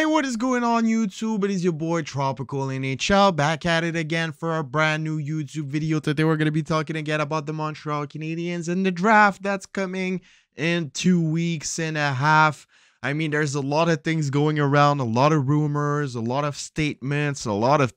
What is going on YouTube? It is your boy Tropicalnhl back at it again for a brand new YouTube video. Today we're going to be talking again about the Montreal Canadiens and the draft that's coming in 2.5 weeks. I mean, there's a lot of things going around, a lot of rumors, a lot of statements, a lot of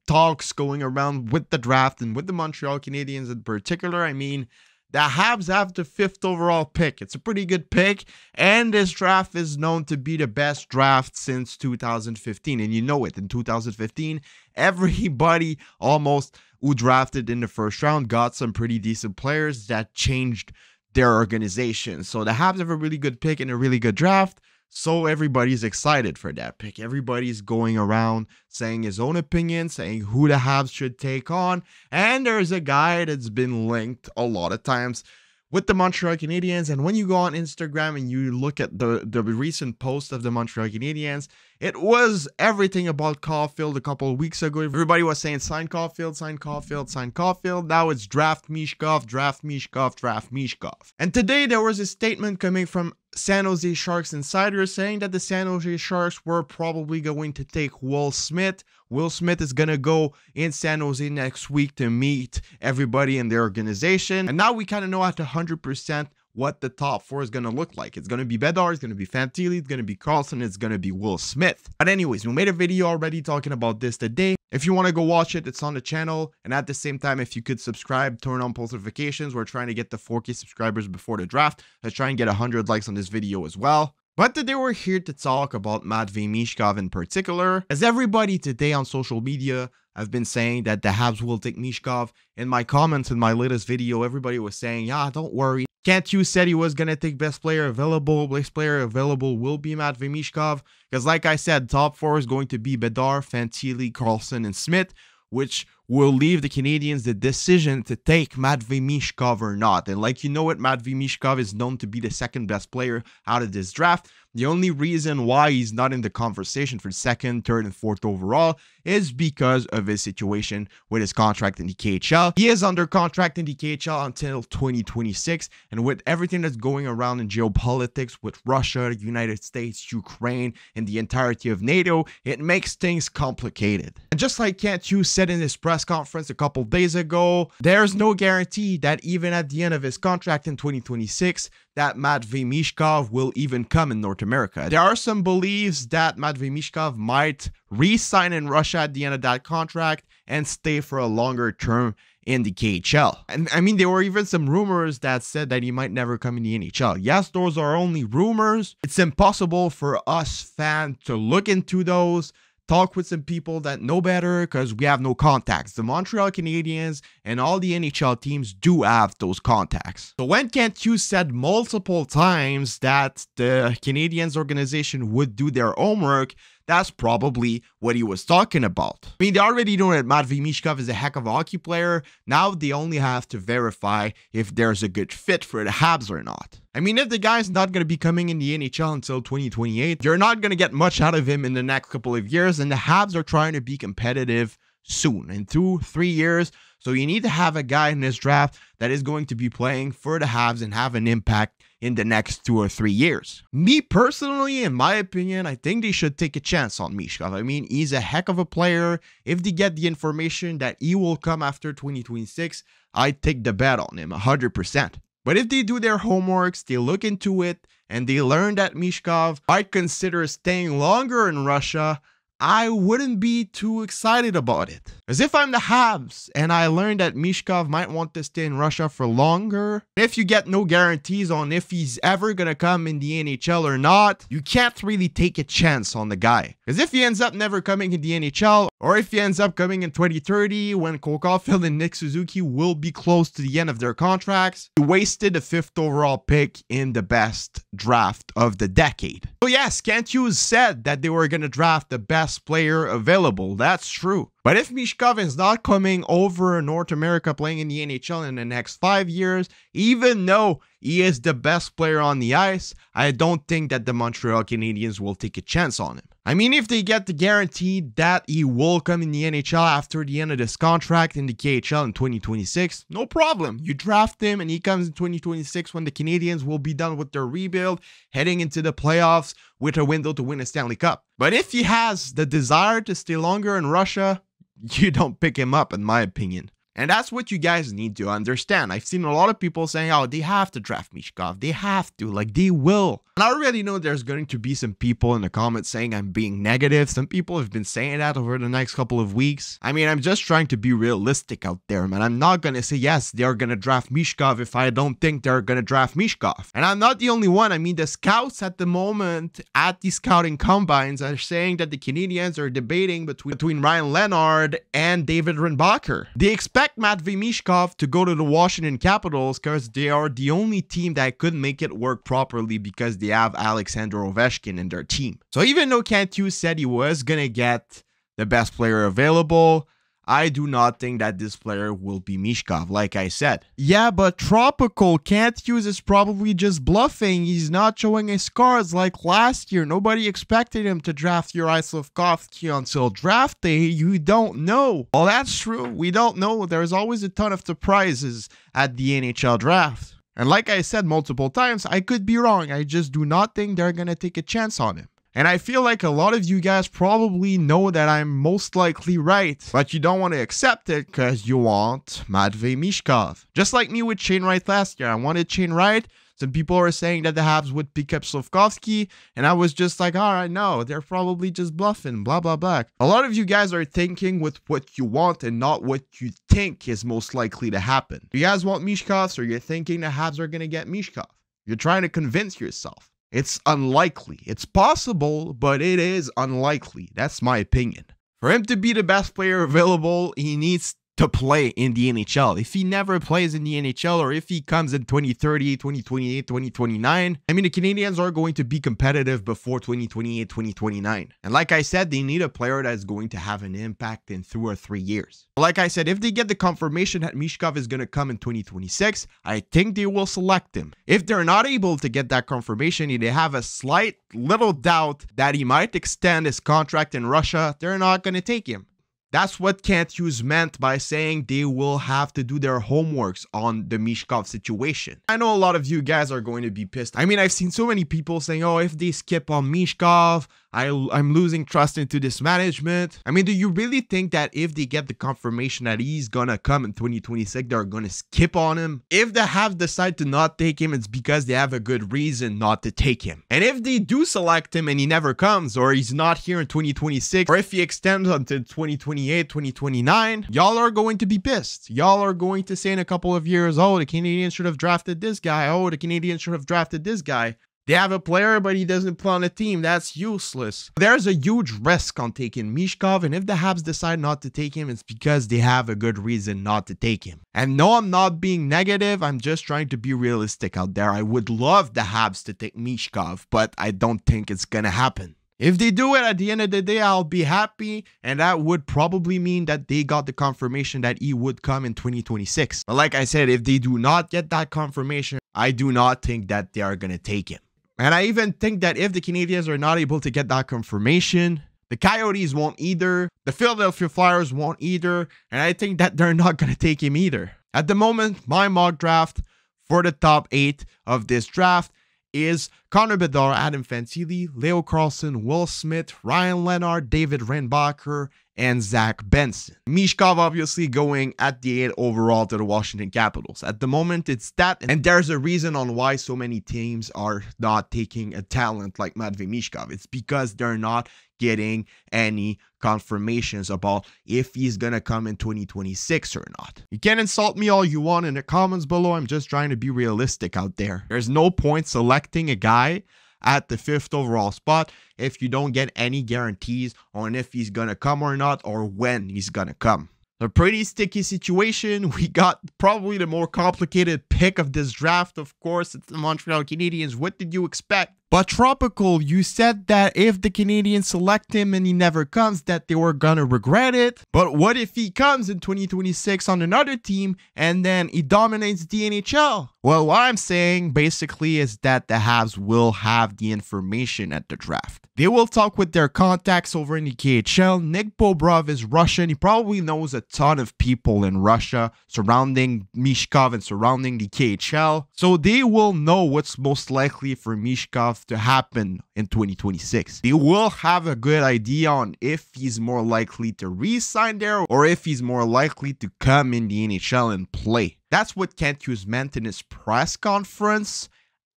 talks going around with the draft and with the Montreal Canadiens in particular. I mean, the Habs have the 5th overall pick. It's a pretty good pick, and this draft is known to be the best draft since 2015. And you know it, in 2015, everybody almost who drafted in the first round got some pretty decent players that changed their organization. So the Habs have a really good pick and a really good draft. So everybody's excited for that pick. Everybody's going around saying his own opinion, saying who the Habs should take on. And there's a guy that's been linked a lot of times with the Montreal Canadiens. And when you go on Instagram and you look at the recent post of the Montreal Canadiens, it was everything about Caulfield a couple of weeks ago. Everybody was saying sign Caulfield, sign Caulfield, sign Caulfield. Now it's draft Michkov, draft Michkov, draft Michkov. And today there was a statement coming from San Jose Sharks insiders saying that the San Jose Sharks were probably going to take Will Smith. Will Smith is going to go in San Jose next week to meet everybody in their organization. And now we kind of know at 100% what the top 4 is going to look like. It's going to be Bedard, it's going to be Fantilli, it's going to be Carlson, it's going to be Will Smith. But anyways, we made a video already talking about this today. If you want to go watch it, it's on the channel. And at the same time, if you could subscribe, turn on post notifications. We're trying to get the 4K subscribers before the draft. Let's try and get 100 likes on this video as well. But today we're here to talk about Matvei Michkov in particular, as everybody today on social media have been saying that the Habs will take Michkov. In my comments in my latest video, everybody was saying, yeah, don't worry. Can't you said he was going to take best player available. Best player available will be Matvei Michkov. Because like I said, top 4 is going to be Bedard, Fantilli, Carlson, and Smith, which will leave the Canadiens the decision to take Matvei Michkov or not. And like you know it, Matvei Michkov is known to be the 2nd best player out of this draft. The only reason why he's not in the conversation for 2nd, 3rd, and 4th overall is because of his situation with his contract in the KHL. He is under contract in the KHL until 2026, and with everything that's going around in geopolitics with Russia, the United States, Ukraine, and the entirety of NATO, it makes things complicated. And just like Can't You said in his press conference a couple days ago, there's no guarantee that even at the end of his contract in 2026, that Matvei Michkov will even come in North America. There are some beliefs that Matvei Michkov might re-sign in Russia at the end of that contract and stay for a longer term in the KHL. And I mean, there were even some rumors that said that he might never come in the NHL. Yes, those are only rumors. It's impossible for us fans to look into those, talk with some people that know better, because we have no contacts. The Montreal Canadiens and all the NHL teams do have those contacts. So when Kent Hughes said multiple times that the Canadiens organization would do their homework, that's probably what he was talking about. I mean, they already know that Matvei Michkov is a heck of a hockey player. Now they only have to verify if there's a good fit for the Habs or not. I mean, if the guy's not going to be coming in the NHL until 2028, you're not going to get much out of him in the next couple of years, and the Habs are trying to be competitive soon, in 2-3 years. So you need to have a guy in this draft that is going to be playing for the Habs and have an impact in the next 2 or 3 years. Me personally, in my opinion, I think they should take a chance on Michkov. I mean, he's a heck of a player. If they get the information that he will come after 2026, I'd take the bet on him 100%. But if they do their homeworks, they look into it, and they learn that Michkov might consider staying longer in Russia, I wouldn't be too excited about it. As if I'm the Habs and I learned that Michkov might want to stay in Russia for longer, if you get no guarantees on if he's ever going to come in the NHL or not, you can't really take a chance on the guy. Because if he ends up never coming in the NHL, or if he ends up coming in 2030 when Cole Caulfield and Nick Suzuki will be close to the end of their contracts, you wasted a 5th overall pick in the best draft of the decade. So yes, Kent Hughes said that they were going to draft the best player available. That's true. But if Michkov is not coming over North America playing in the NHL in the next 5 years, even though he is the best player on the ice, I don't think that the Montreal Canadiens will take a chance on him. I mean, if they get the guarantee that he will come in the NHL after the end of this contract in the KHL in 2026, no problem. You draft him and he comes in 2026 when the Canadiens will be done with their rebuild, heading into the playoffs with a window to win a Stanley Cup. But if he has the desire to stay longer in Russia, you don't pick him up, in my opinion. And that's what you guys need to understand. I've seen a lot of people saying, oh, they have to draft Michkov. They have to, like they will. And I already know there's going to be some people in the comments saying I'm being negative. Some people have been saying that over the next couple of weeks. I mean, I'm just trying to be realistic out there, man. I'm not going to say, yes, they're going to draft Michkov if I don't think they're going to draft Michkov. And I'm not the only one. I mean, the scouts at the moment at the scouting combines are saying that the Canadiens are debating between Ryan Leonard and David Reinbacher. They expect Matvei Michkov to go to the Washington Capitals because they are the only team that could make it work properly because they have Alexander Ovechkin in their team. So even though Kent Hughes said he was going to get the best player available, I do not think that this player will be Michkov, like I said. Yeah, but Tropical, Kent Hughes is probably just bluffing. He's not showing his cards like last year. Nobody expected him to draft Uri Slafkovsky until draft day. You don't know. Well, that's true. We don't know. There's always a ton of surprises at the NHL draft. And like I said multiple times, I could be wrong. I just do not think they're going to take a chance on him. And I feel like a lot of you guys probably know that I'm most likely right, but you don't want to accept it because you want Matvei Michkov. Just like me with Shane Wright last year. I wanted Shane Wright. Some people are saying that the Habs would pick up Slafkovsky, and I was just like, all right, no, they're probably just bluffing, blah, blah, blah. A lot of you guys are thinking with what you want and not what you think is most likely to happen. You guys want Michkov, so you're thinking the Habs are going to get Michkov. You're trying to convince yourself. It's unlikely. It's possible, but it is unlikely. That's my opinion. For him to be the best player available, he needs to play in the NHL. If he never plays in the NHL, or if he comes in 2030, 2028, 2029, I mean, the Canadiens are going to be competitive before 2028, 2029. And like I said, they need a player that is going to have an impact in 2 or 3 years. Like I said, if they get the confirmation that Michkov is going to come in 2026, I think they will select him. If they're not able to get that confirmation, they have a slight little doubt that he might extend his contract in Russia, they're not going to take him. That's what Kent Hughes meant by saying they will have to do their homeworks on the Michkov situation. I know a lot of you guys are going to be pissed. I mean, I've seen so many people saying, oh, if they skip on Michkov, I'm losing trust into this management. I mean, do you really think that if they get the confirmation that he's gonna come in 2026, they're gonna skip on him? If the Habs decide to not take him, it's because they have a good reason not to take him. And if they do select him and he never comes, or he's not here in 2026, or if he extends until 2028, 2029, y'all are going to be pissed. Y'all are going to say in a couple of years, oh, the Canadiens should have drafted this guy. Oh, the Canadiens should have drafted this guy. They have a player, but he doesn't play on the team. That's useless. There's a huge risk on taking Michkov, and if the Habs decide not to take him, it's because they have a good reason not to take him. And no, I'm not being negative. I'm just trying to be realistic out there. I would love the Habs to take Michkov, but I don't think it's gonna happen. If they do it, at the end of the day, I'll be happy, and that would probably mean that they got the confirmation that he would come in 2026. But like I said, if they do not get that confirmation, I do not think that they are gonna take him. And I even think that if the Canadiens are not able to get that confirmation, the Coyotes won't either, the Philadelphia Flyers won't either, and I think that they're not going to take him either. At the moment, my mock draft for the top 8 of this draft is Connor Bedard, Adam Fantilli, Leo Carlson, Will Smith, Ryan Leonard, David Reinbacher, and Zach Benson. Michkov obviously going at the 8 overall to the Washington Capitals. At the moment, it's that, and there's a reason on why so many teams are not taking a talent like Matvei Michkov. It's because they're not getting any confirmations about if he's gonna come in 2026 or not. You can insult me all you want in the comments below. I'm just trying to be realistic out there. There's no point selecting a guy at the 5th overall spot if you don't get any guarantees on if he's gonna come or not, or when he's gonna come. A pretty sticky situation. We got probably the more complicated pick of this draft. Of course, it's the Montreal Canadiens. What did you expect? But Tropical, you said that if the Canadiens select him and he never comes, that they were gonna regret it. But what if he comes in 2026 on another team and then he dominates the NHL? Well, what I'm saying basically is that the Habs will have the information at the draft. They will talk with their contacts over in the KHL. Nick Bobrov is Russian. He probably knows a ton of people in Russia surrounding Michkov and surrounding the KHL. So they will know what's most likely for Michkov Michkov to happen in 2026. They will have a good idea on if he's more likely to re-sign there or if he's more likely to come in the NHL and play. That's what Kent Hughes meant in his press conference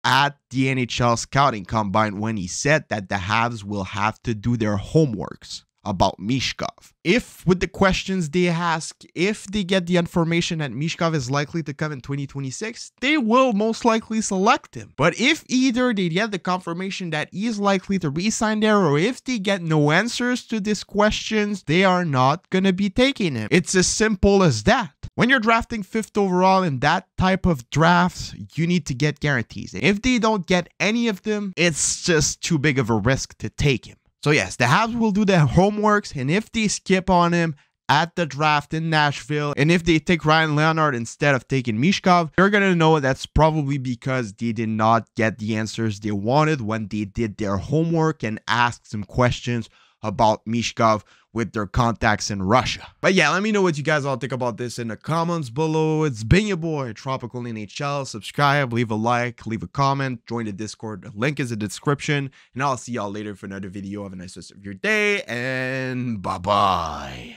at the NHL Scouting Combine when he said that the Habs will have to do their homeworks about Michkov. If with the questions they ask, if they get the information that Michkov is likely to come in 2026, they will most likely select him. But if either they get the confirmation that he is likely to re-sign there, or if they get no answers to these questions, they are not going to be taking him. It's as simple as that. When you're drafting 5th overall in that type of drafts, you need to get guarantees. If they don't get any of them, it's just too big of a risk to take him. So yes, the Habs will do their homeworks, and if they skip on him at the draft in Nashville, and if they take Ryan Leonard instead of taking Michkov, you're going to know that's probably because they did not get the answers they wanted when they did their homework and asked some questions about Michkov with their contacts in Russia. But yeah, let me know what you guys all think about this in the comments below. It's been your boy, Tropical NHL. Subscribe, leave a like, leave a comment, join the Discord. The link is in the description, and I'll see y'all later for another video. Have a nice rest of your day, and bye-bye.